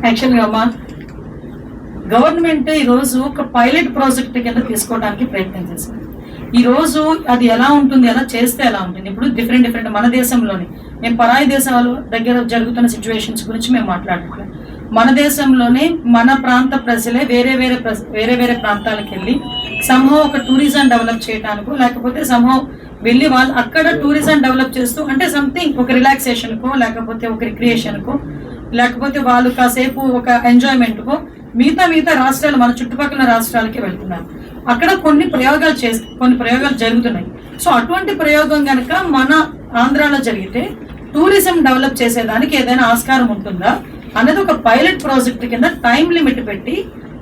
యాక్చువల్గా అమ్మా గవర్నమెంట్ ఈరోజు ఒక పైలట్ ప్రాజెక్ట్ కింద తీసుకోవడానికి ప్రయత్నం చేసింది. ఈ రోజు అది ఎలా ఉంటుంది, ఎలా చేస్తే ఎలా ఉంటుంది. ఇప్పుడు డిఫరెంట్ మన దేశంలోని, మేము పరాయి దేశాల దగ్గర జరుగుతున్న సిచ్యువేషన్స్ గురించి మేము మాట్లాడుతున్నాం. మన దేశంలోనే మన ప్రాంత ప్రజలే వేరే వేరే ప్రాంతాలకు వెళ్ళి సంహవ్ ఒక టూరిజం డెవలప్ చేయడానికో, లేకపోతే సంహవ్ వెళ్ళి వాళ్ళు అక్కడ టూరిజం డెవలప్ చేస్తూ, అంటే సంథింగ్ ఒక రిలాక్సేషన్కో, లేకపోతే ఒక రిక్రియేషన్కో, లేకపోతే వాళ్ళు కాసేపు ఒక ఎంజాయ్మెంట్కో మిగతా రాష్ట్రాలు, మన చుట్టుపక్కల రాష్ట్రాలకి వెళ్తున్నారు. అక్కడ కొన్ని ప్రయోగాలు జరుగుతున్నాయి. సో అటువంటి ప్రయోగం కనుక మన ఆంధ్రాలో జరిగితే టూరిజం డెవలప్ చేసేదానికి ఏదైనా ఆస్కారం ఉంటుందా అనేది ఒక పైలట్ ప్రాజెక్ట్ కింద టైం లిమిట్ పెట్టి,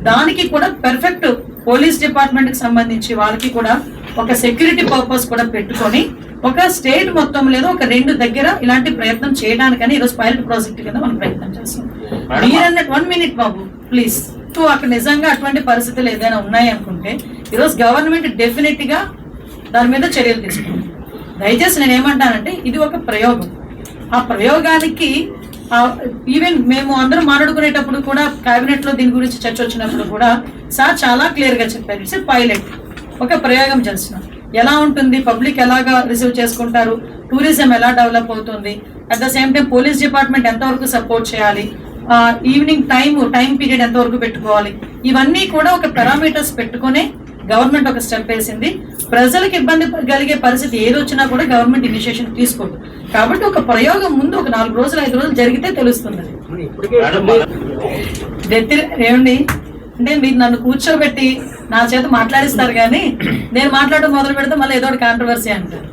దానికి కూడా పర్ఫెక్ట్ పోలీస్ డిపార్ట్మెంట్ కి సంబంధించి వాళ్ళకి కూడా ఒక సెక్యూరిటీ పర్పస్ కూడా పెట్టుకొని ఒక స్టేట్ మొత్తం లేదా ఒక 2 దగ్గర ఇలాంటి ప్రయత్నం చేయడానికని ఈరోజు పైలట్ ప్రాజెక్ట్ కింద మనం ప్రయత్నం చేస్తాం. మీరన్నట్టు 1 minute బాబు ప్లీజ్. అక్కడ నిజంగా అటువంటి పరిస్థితులు ఏదైనా ఉన్నాయి అనుకుంటే ఈరోజు గవర్నమెంట్ డెఫినెట్ గా దాని మీద చర్యలు తీసుకుంటుంది. దయచేసి నేను ఏమంటానంటే ఇది ఒక ప్రయోగం. ఆ ప్రయోగానికి ఈవెన్ మేము అందరం మాట్లాడుకునేటప్పుడు కూడా కేబినెట్ లో దీని గురించి చర్చ వచ్చినప్పుడు కూడా సార్ చాలా క్లియర్ గా చెప్పారు, ఇట్స్ పైలట్, ఒక ప్రయోగం చేస్తున్నాం. ఎలా ఉంటుంది, పబ్లిక్ ఎలాగా రిసీవ్ చేసుకుంటారు, టూరిజం ఎలా డెవలప్ అవుతుంది, at the same time police department ఎంతవరకు సపోర్ట్ చేయాలి, ఈవినింగ్ టైం పీరియడ్ ఎంతవరకు పెట్టుకోవాలి, ఇవన్నీ కూడా ఒక పారామీటర్స్ పెట్టుకునే గవర్నమెంట్ ఒక స్టెప్ వేసింది. ప్రజలకు ఇబ్బంది కలిగే పరిస్థితి ఏది వచ్చినా కూడా గవర్నమెంట్ ఇనిషియేషన్ తీసుకోదు. కాబట్టి ఒక ప్రయోగం ముందు ఒక 4 రోజులు 5 రోజులు జరిగితే తెలుస్తుంది. ఏమండి అంటే మీరు నన్ను కూర్చోబెట్టి నా చేత మాట్లాడిస్తారు, కానీ నేను మాట్లాడడం మొదలు పెడితే మళ్ళీ ఏదో ఒకటి కాంట్రవర్సీ అంటారు.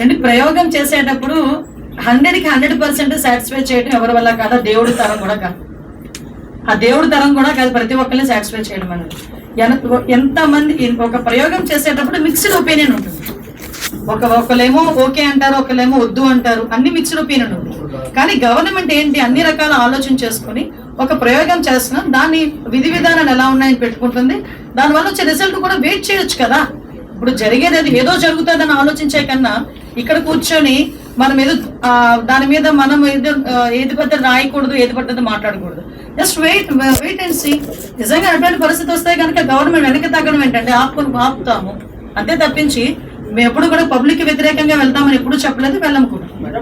అంటే ప్రయోగం చేసేటప్పుడు 100కి 100% సాటిస్ఫై చేయడం ఎవరి వల్ల కాదు, దేవుడి తరం కూడా కాదు. ఆ దేవుడి తరం కూడా కాదు ప్రతి ఒక్కరిని సాటిస్ఫై చేయడం అనేది. ఎంతమంది ఒక ప్రయోగం చేసేటప్పుడు మిక్స్డ్ ఒపీనియన్ ఉంటుంది. ఒకళ్ళేమో ఓకే అంటారు, ఒకళ్ళేమో వద్దు అంటారు, అన్ని మిక్స్డ్ ఒపీనియన్ ఉంటుంది. కానీ గవర్నమెంట్ ఏంటి, అన్ని రకాల ఆలోచన చేసుకుని ఒక ప్రయోగం చేస్తున్నాం, దాని విధి విధానాలు ఎలా ఉన్నాయని పెట్టుకుంటుంది. దానివల్ల వచ్చే రిజల్ట్ కూడా వెయిట్ చేయొచ్చు కదా. ఇప్పుడు జరిగేది అది ఏదో జరుగుతుందని ఆలోచించే కన్నా ఇక్కడ కూర్చొని మనం ఏదో దాని మీద మనం ఏది పద్ధతి రాయకూడదు, ఏది పద్ధతి మాట్లాడకూడదు. Just wait and see. నిజంగా అటువంటి పరిస్థితి వస్తే కనుక గవర్నమెంట్ వెనక్కి తగ్గడం ఏంటంటే ఆపుతాము అంతే తప్పించి మేము ఎప్పుడు కూడా పబ్లిక్ వ్యతిరేకంగా వెళ్తామని ఎప్పుడు చెప్పలేదు, వెళ్ళము కూడా.